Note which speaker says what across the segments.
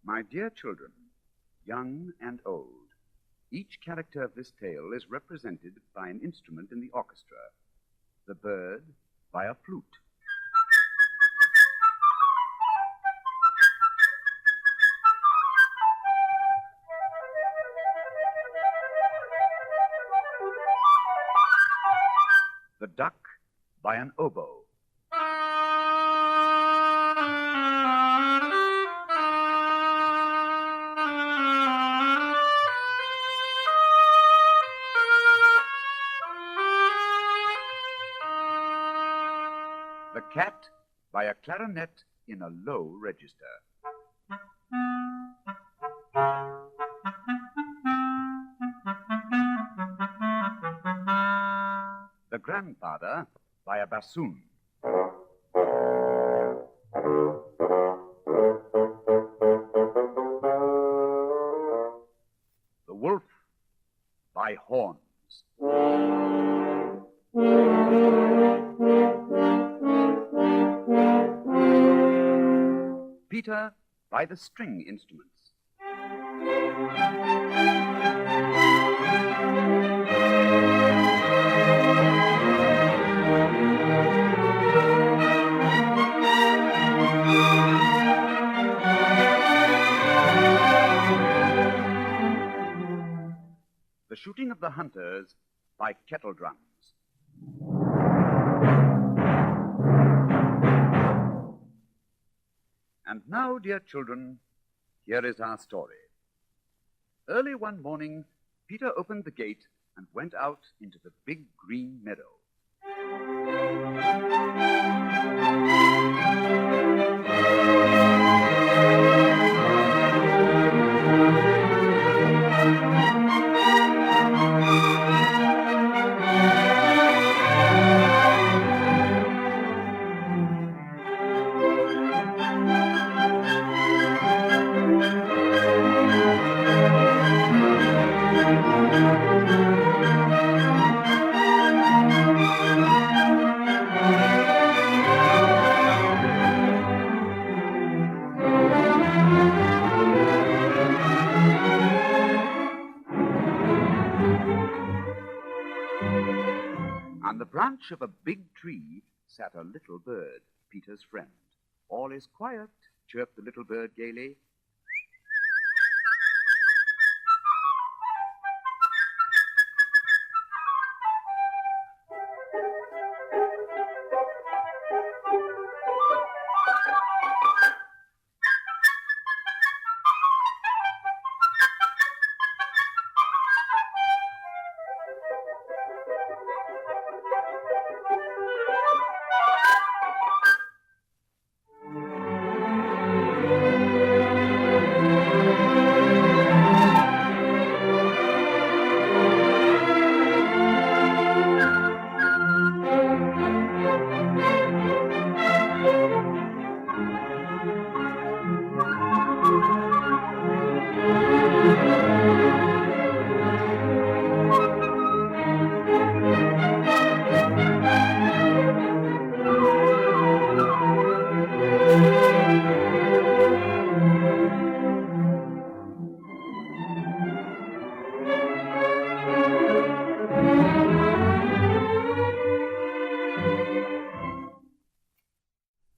Speaker 1: My dear children, young and old, each character of this tale is represented by an instrument in the orchestra. The bird by a flute. The duck by an oboe. The cat by a clarinet in a low register. The grandfather by a bassoon. The wolf by horns. Peter by the string instruments. The shooting of the hunters by kettle drums. And now, dear children, here is our story. Early one morning, Peter opened the gate and went out into the big green meadow. On the branch of a big tree sat a little bird, Peter's friend. All is quiet, chirped the little bird gaily.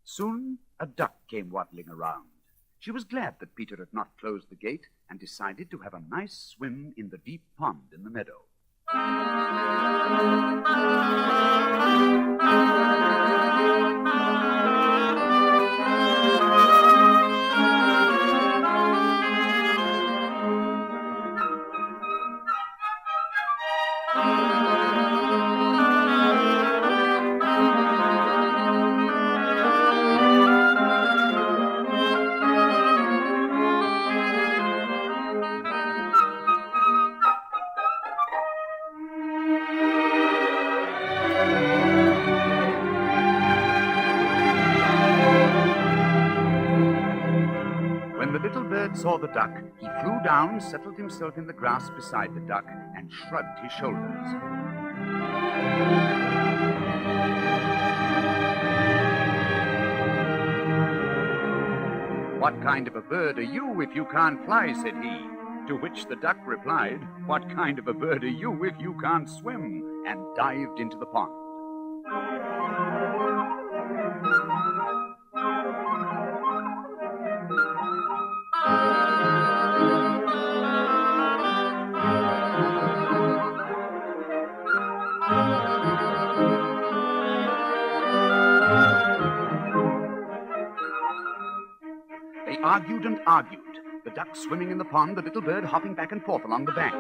Speaker 1: Soon a duck came waddling around. She was glad that Peter had not closed the gate and decided to have a nice swim in the deep pond in the meadow. When the little bird saw the duck, he flew down, settled himself in the grass beside the duck, and shrugged his shoulders. "What kind of a bird are you if you can't fly?" said he. To which the duck replied, "What kind of a bird are you if you can't swim?" and dived into the pond. They argued and argued, the duck swimming in the pond, the little bird hopping back and forth along the bank.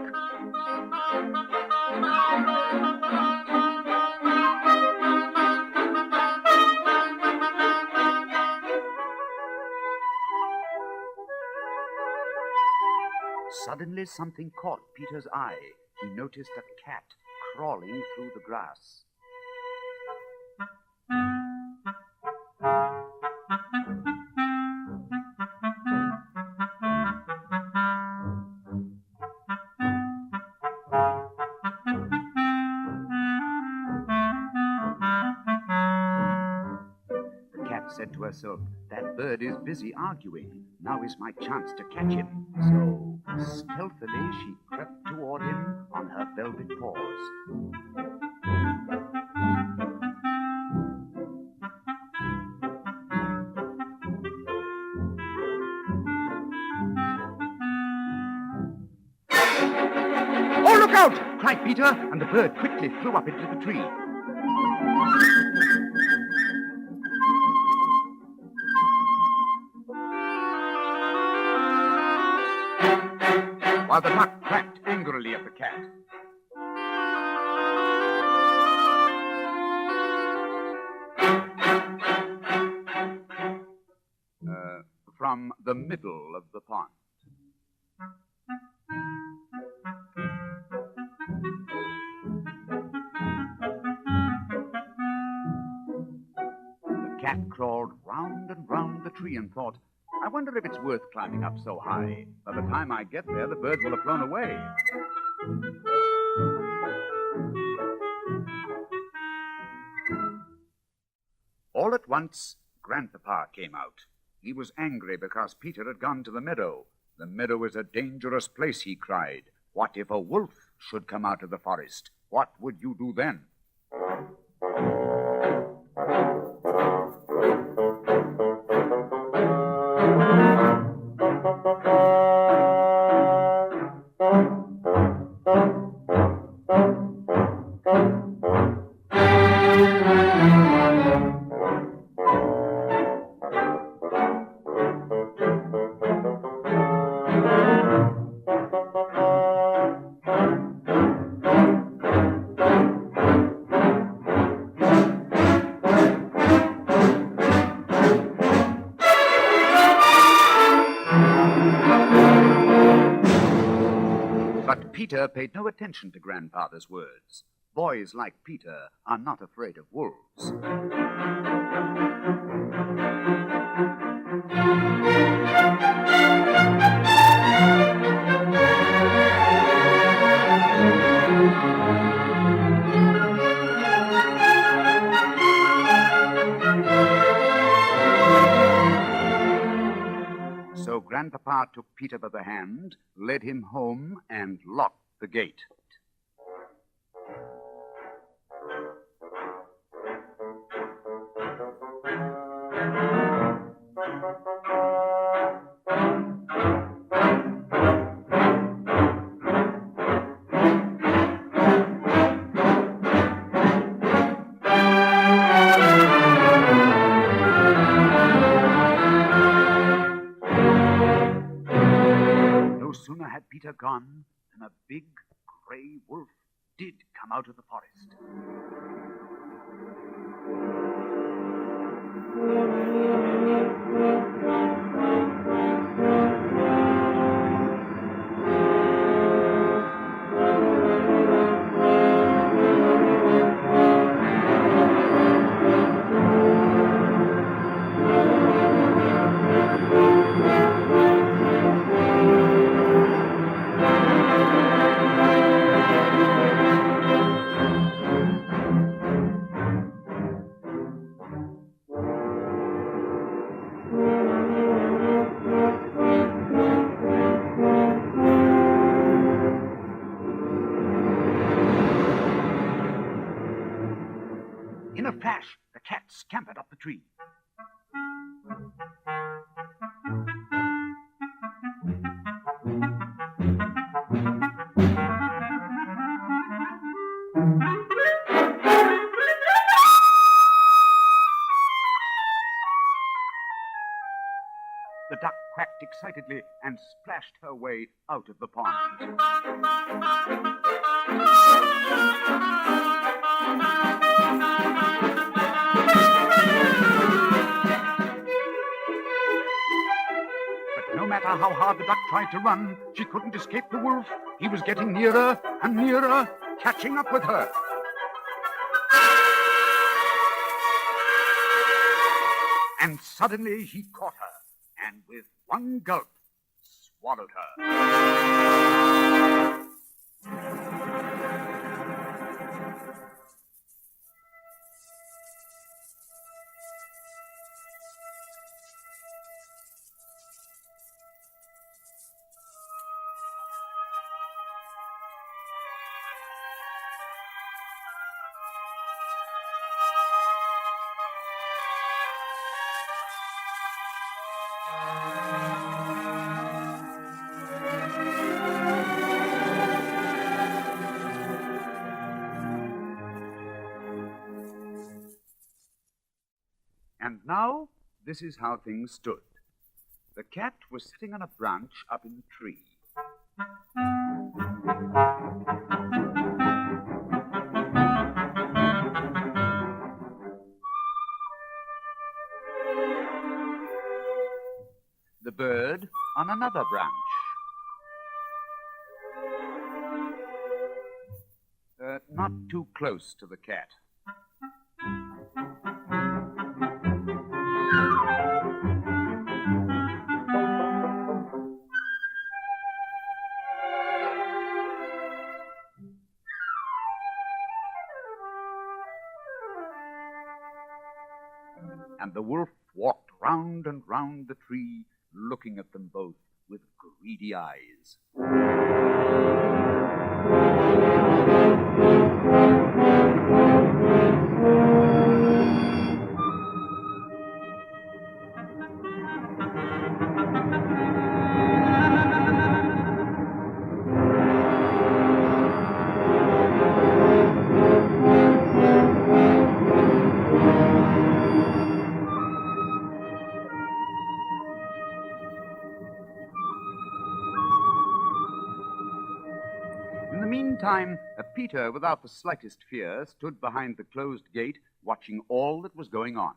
Speaker 1: Suddenly something caught Peter's eye. He noticed a cat crawling through the grass. The cat said to herself, "That bird is busy arguing. Now is my chance to catch him." So, stealthily, she crept toward him on her velvet paws. "Oh, look out!" cried Peter, and the bird quickly flew up into the tree. While the duck quacked angrily at the cat. From the middle of the pond. The cat crawled round and round the tree and thought, "I wonder if it's worth climbing up so high. By the time I get there, the bird will have flown away." All at once, Grandpapa came out. He was angry because Peter had gone to the meadow. "The meadow is a dangerous place," he cried. "What if a wolf should come out of the forest? What would you do then?" But Peter paid no attention to Grandfather's words. Boys like Peter are not afraid of wolves. So Grandpapa took Peter by the hand, led him home, and locked the gate. No sooner had Peter gone than a big gray wolf did come out of the forest. scampered up the tree. The duck quacked excitedly and splashed her way out of the pond. But no matter how hard the duck tried to run, she couldn't escape the wolf. He was getting nearer and nearer, catching up with her. And suddenly he caught her, and with one gulp, swallowed her. And now, this is how things stood. The cat was sitting on a branch up in the tree. The bird on another branch. Not too close to the cat. And the wolf walked round and round the tree, looking at them both with greedy eyes. Meantime, Peter, without the slightest fear, stood behind the closed gate, watching all that was going on.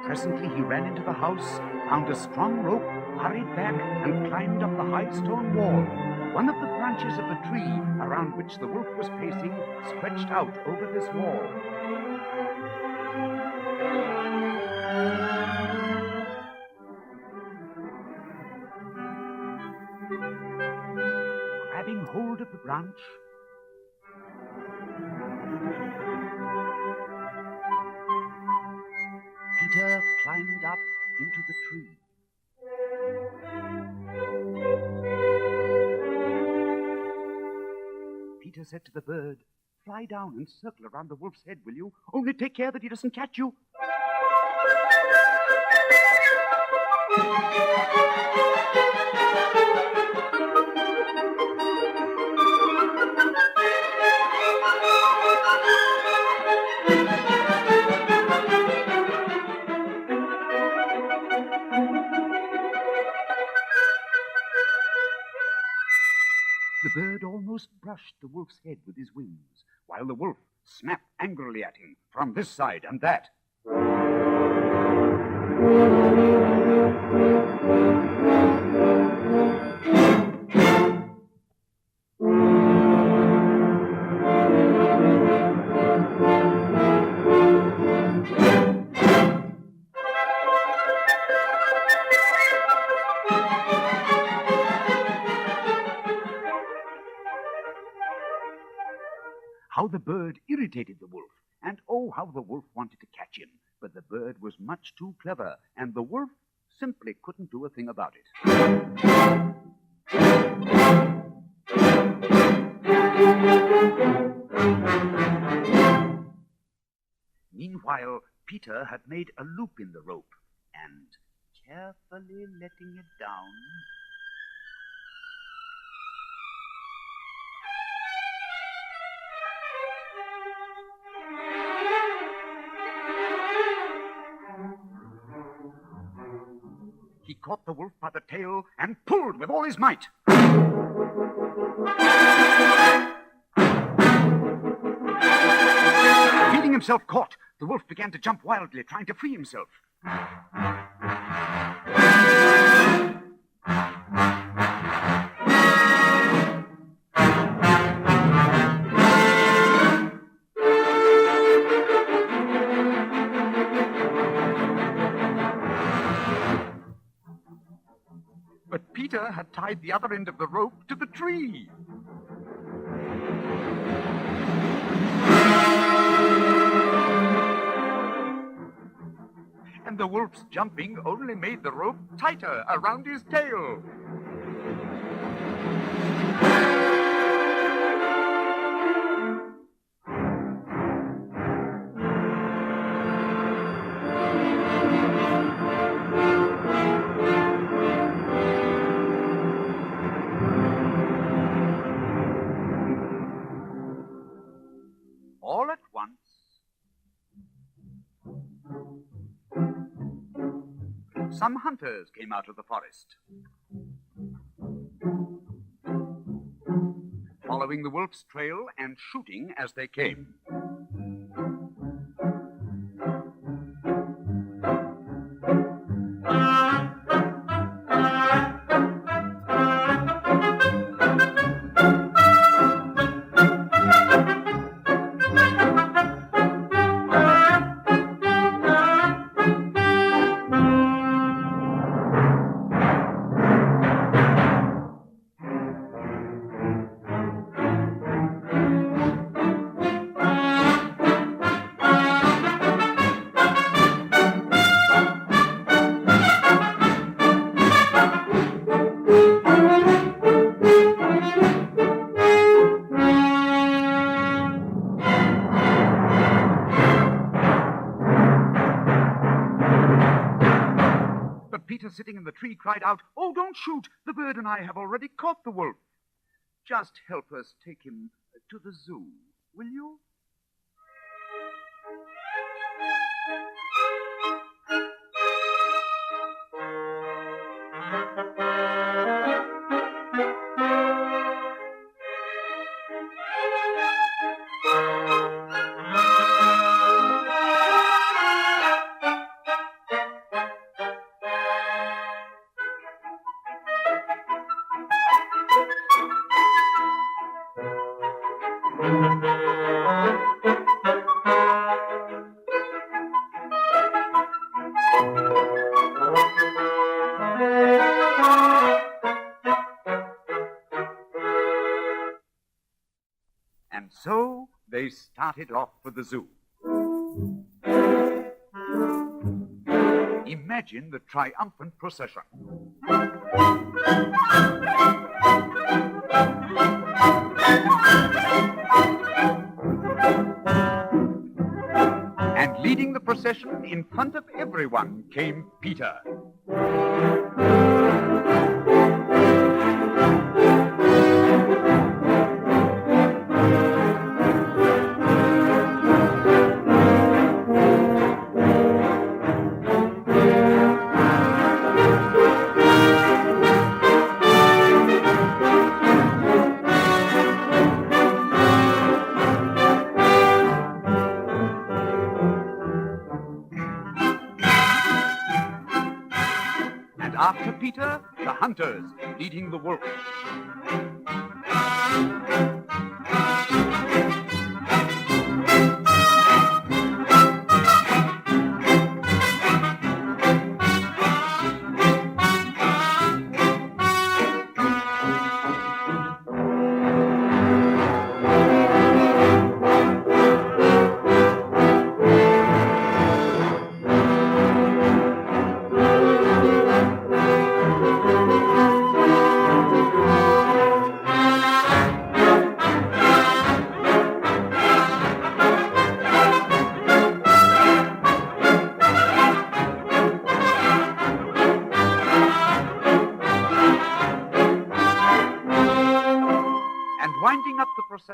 Speaker 1: Presently he ran into the house, found a strong rope, hurried back, and climbed up the high stone wall. One of the branches of the tree around which the wolf was pacing stretched out over this wall. Grabbing hold of the branch, Peter climbed up into the tree. Peter said to the bird, "Fly down and circle around the wolf's head, will you? Only take care that he doesn't catch you." The bird almost brushed the wolf's head with his wings, while the wolf snapped angrily at him from this side and that. How the bird irritated the wolf, and oh, how the wolf wanted to catch him. But the bird was much too clever, and the wolf simply couldn't do a thing about it. Meanwhile, Peter had made a loop in the rope, and, carefully letting it down, he caught the wolf by the tail and pulled with all his might. Feeling himself caught, the wolf began to jump wildly, trying to free himself. But Peter had tied the other end of the rope to the tree. And the wolf's jumping only made the rope tighter around his tail. All at once, some hunters came out of the forest. Following the wolf's trail and shooting as they came. Peter, sitting in the tree, cried out, "Oh, don't shoot! The bird and I have already caught the wolf. Just help us take him to the zoo, will you?" And so they started off for the zoo. Imagine the triumphant procession. And leading the procession in front of everyone came Peter. After Peter, the hunters, leading the wolf.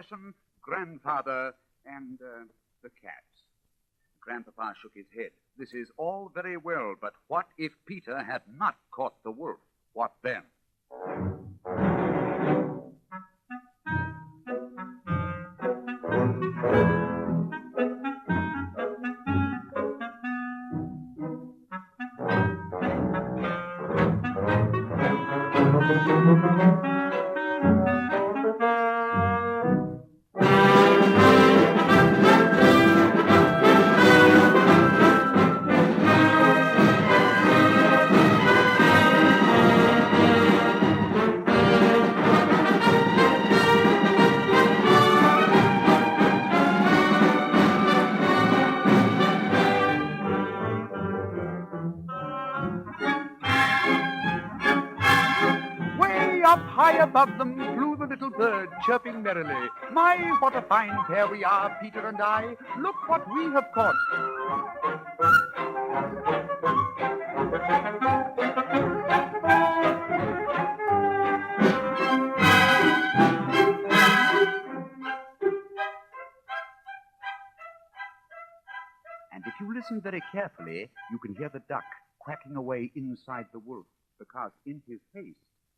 Speaker 1: procession, Grandfather and the cats. Grandpapa shook his head. This is all very well, but what if Peter had not caught the wolf? What then? Way up high above them flew the little bird, chirping merrily. My, what a fine pair we are, Peter and I. Look what we have caught. And if you listen very carefully, you can hear the duck quacking away inside the wolf, because in his haste,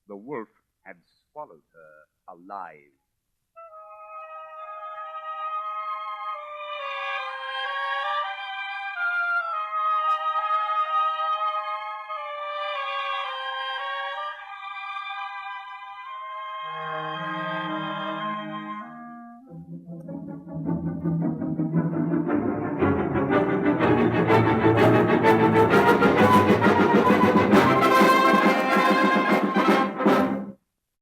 Speaker 1: the wolf had swallowed her alive.